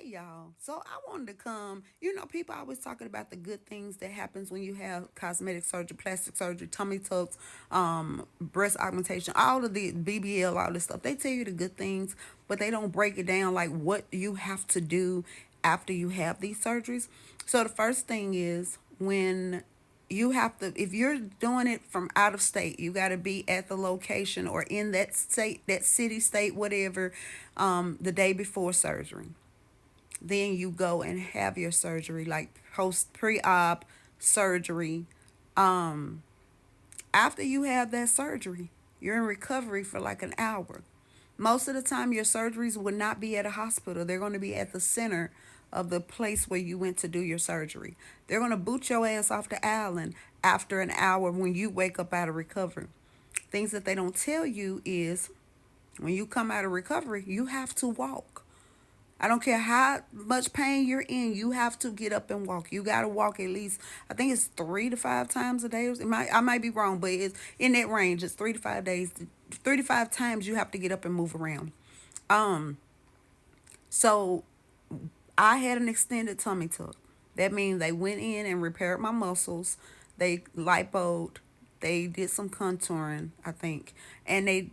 Hey y'all. So I wanted to come, people always talking about the good things that happens when you have cosmetic surgery, plastic surgery, tummy tucks, breast augmentation, all of the BBL, all this stuff. They tell you the good things, but they don't break it down like what you have to do after you have these surgeries. So the first thing is when you have to, if you're doing it from out of state, you got to be at the location or in that state, that city, state, whatever, the day before surgery. Then you go and have your surgery, like post pre-op surgery. After you have that surgery, you're in recovery for like an hour. Most of the time your surgeries will not be at a hospital. They're going to be at the center of the place where you went to do your surgery. They're going to boot your ass off the island after an hour when you wake up out of recovery. Things that they don't tell you is when you come out of recovery, you have to walk. I don't care how much pain you're in, you have to get up and walk. You got to walk at least, I think it's 3 to 5 times a day. I might be wrong, but it's in that range. It's 3 to 5 days, 3 to 5 times you have to get up and move around. Um, so I had an extended tummy tuck. That means they went in and repaired my muscles. They lipoed. They did some contouring, I think, and they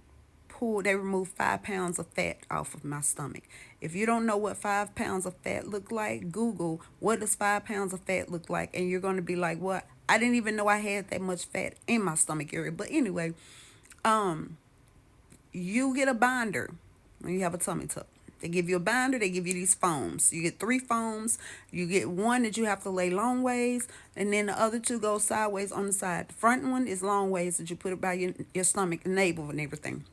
removed 5 pounds of fat off of my stomach. If you don't know what 5 pounds of fat look like, Google what does 5 pounds of fat look like, and you're gonna be like, what? I didn't even know I had that much fat in my stomach area. But anyway, you get a binder when you have a tummy tuck. They give you a binder, they give you these foams. You get 3 foams. You get one that you have to lay long ways, and then the other two go sideways on the side. The front one is long ways that you put it by your stomach, navel, and everything.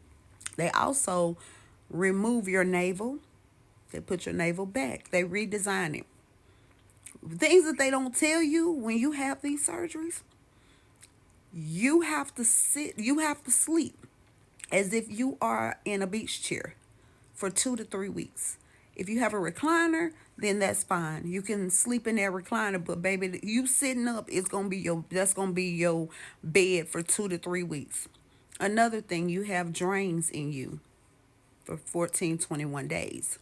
They also remove your navel. They put your navel back. They redesign it. Things that they don't tell you when you have these surgeries, you have to sleep as if you are in a beach chair for 2 to 3 weeks. If you have a recliner, then that's fine. You can sleep in that recliner, but baby, you sitting up is gonna be your bed for 2 to 3 weeks. Another thing, you have drains in you for 14, 21 days.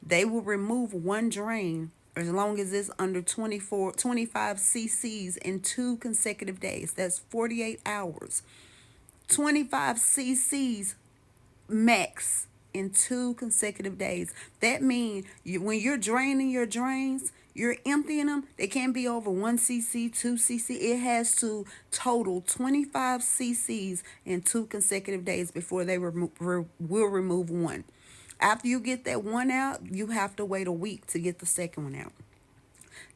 They will remove one drain as long as it's under 25 cc's in 2 consecutive days. That's 48 hours. 25 cc's max in 2 consecutive days. That means when you're draining your drains, you're emptying them. They can't be over 1 cc, 2 cc. It has to total 25 cc's in 2 consecutive days before they will remove one. After you get that one out, you have to wait a week to get the second one out.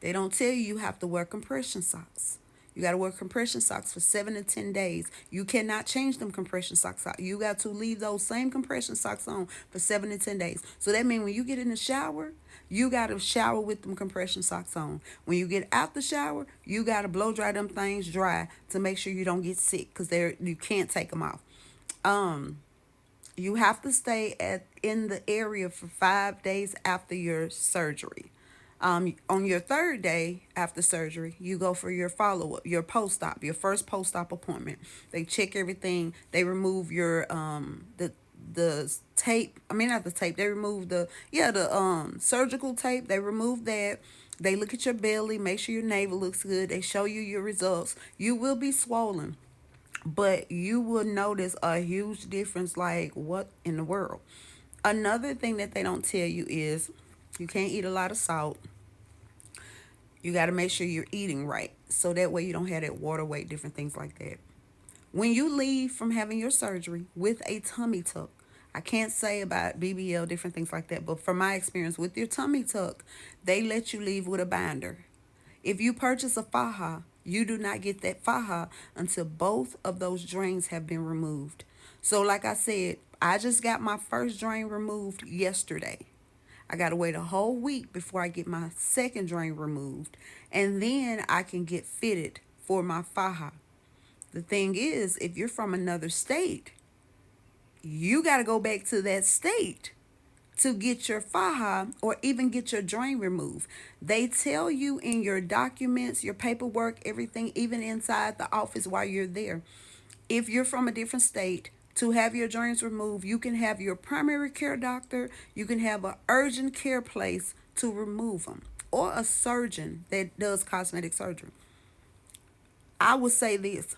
They don't tell you have to wear compression socks. You got to wear compression socks for 7 to 10 days. You cannot change them compression socks out. You got to leave those same compression socks on for 7 to 10 days. So that means when you get in the shower, you got to shower with them compression socks on. When you get out the shower, you got to blow dry them things dry to make sure you don't get sick because you can't take them off. You have to stay in the area for 5 days after your surgery. On your third day after surgery, you go for your follow up, your post op, your first post op appointment. They check everything. They remove your the tape. I mean, not the tape. They remove the surgical tape. They remove that. They look at your belly, make sure your navel looks good. They show you your results. You will be swollen, but you will notice a huge difference. Like, what in the world? Another thing that they don't tell you is you can't eat a lot of salt. You got to make sure you're eating right so that way you don't have that water weight, different things like that. When you leave from having your surgery with a tummy tuck, I can't say about BBL, different things like that, but from my experience with your tummy tuck, they let you leave with a binder. If you purchase a faja, you do not get that faja until both of those drains have been removed. So, like I said, I just got my first drain removed yesterday. I got to wait a whole week before I get my second drain removed. And then I can get fitted for my faja. The thing is, if you're from another state, you got to go back to that state to get your faja or even get your drain removed. They tell you in your documents, your paperwork, everything, even inside the office while you're there. If you're from a different state, to have your drains removed, you can have your primary care doctor, you can have an urgent care place to remove them, or a surgeon that does cosmetic surgery. I would say this: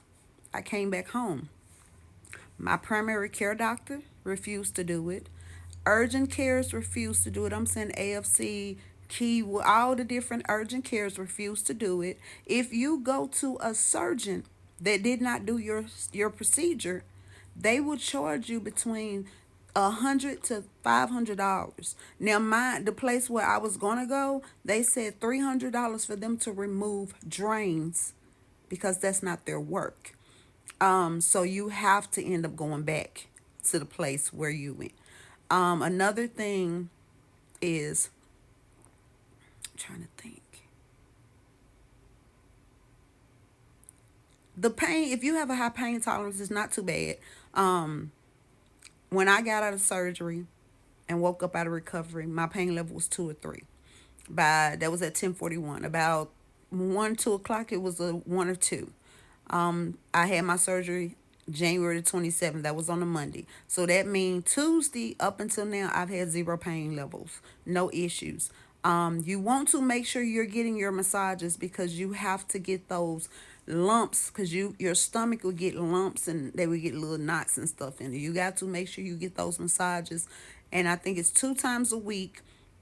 I came back home. My primary care doctor refused to do it. Urgent cares refused to do it. I'm saying AFC, Key, all the different urgent cares refused to do it. If you go to a surgeon that did not do your procedure, they will charge you between $100 to $500. Now, the place where I was gonna go, they said $300 for them to remove drains because that's not their work. So you have to end up going back to the place where you went. Another thing is, I'm trying to think. The pain, if you have a high pain tolerance, is not too bad. Um, when I got out of surgery and woke up out of recovery, my pain level was 2 or 3. That was at 10:41. About 1, 2 o'clock, it was a 1 or 2. I had my surgery January the 27th. That was on a Monday. So that means Tuesday up until now, I've had zero pain levels, no issues. You want to make sure you're getting your massages because you have to get those lumps, because your stomach will get lumps and they will get little knots and stuff in it. You got to make sure you get those massages. And I think it's 2 times a week,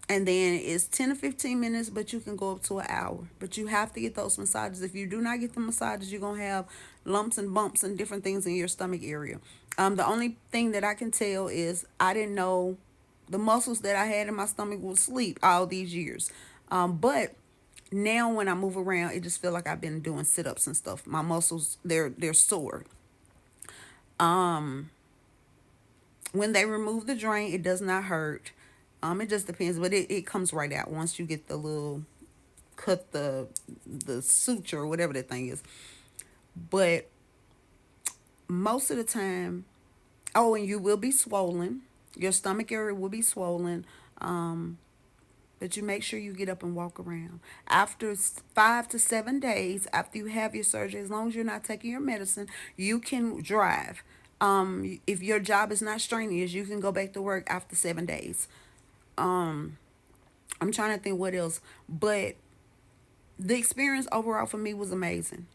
and then it's 10 to 15 minutes, but you can go up to an hour. But you have to get those massages. If you do not get the massages, you're going to have lumps and bumps and different things in your stomach area. The only thing that I can tell is I didn't know the muscles that I had in my stomach would sleep all these years. But now when I move around, it just feel like I've been doing sit-ups and stuff. My muscles, they're sore. When they remove the drain, it does not hurt. It just depends, but it comes right out once you get the little cut, the suture or whatever that thing is. But most of the time, oh, and you will be swollen. Your stomach area will be swollen. But you make sure you get up and walk around. After 5 to 7 days after you have your surgery, as long as you're not taking your medicine, you can drive. If your job is not strenuous, you can go back to work after 7 days. I'm trying to think what else, but the experience overall for me was amazing.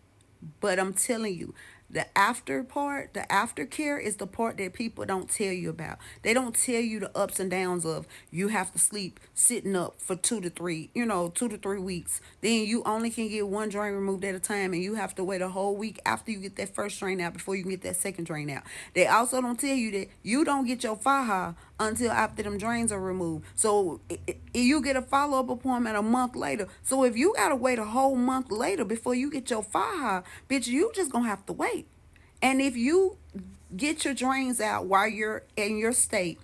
But I'm telling you, the after part, the aftercare is the part that people don't tell you about. They don't tell you the ups and downs of you have to sleep sitting up for 2 to 3, 2 to 3 weeks. Then you only can get one drain removed at a time, and you have to wait a whole week after you get that first drain out before you can get that second drain out. They also don't tell you that you don't get your faja until after them drains are removed. So you get a follow-up appointment a month later. So if you gotta wait a whole month later before you get your faja, bitch, you just gonna have to wait. And if you get your drains out while you're in your state,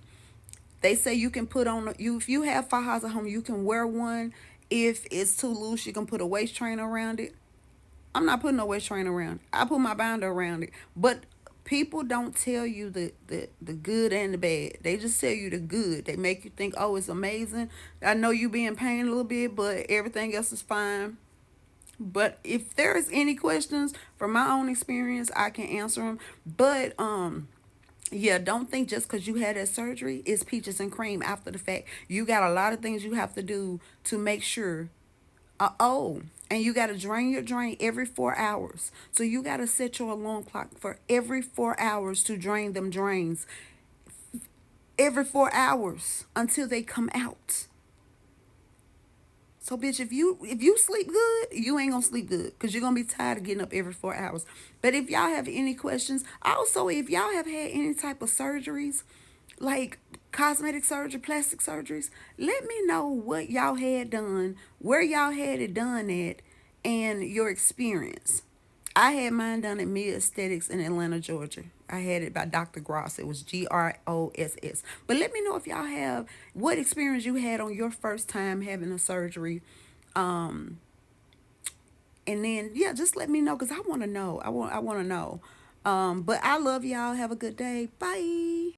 they say you can put on you if you have fajas at home, you can wear one. If it's too loose, you can put a waist trainer around it. I'm not putting no waist trainer around it. I put my binder around it. But people don't tell you the good and the bad. They just tell you the good. They make you think, oh, it's amazing. I know you be in pain a little bit, but everything else is fine. But if there's any questions from my own experience, I can answer them. But yeah, don't think just because you had that surgery, it's peaches and cream after the fact. You got a lot of things you have to do to make sure. And you got to drain your drain every 4 hours. So you got to set your alarm clock for every 4 hours to drain them drains. Every 4 hours until they come out. So, bitch, if you sleep good, you ain't gonna sleep good because you're gonna be tired of getting up every 4 hours. But if y'all have any questions, also if y'all have had any type of surgeries, like cosmetic surgery, plastic surgeries, let me know what y'all had done, where y'all had it done at, and your experience. I had mine done at Mia Aesthetics in Atlanta, Georgia. I had it by Dr. Gross. It was Gross. But let me know if y'all have what experience you had on your first time having a surgery. And then yeah, just let me know because I want to know. I want to know. But I love y'all. Have a good day. Bye.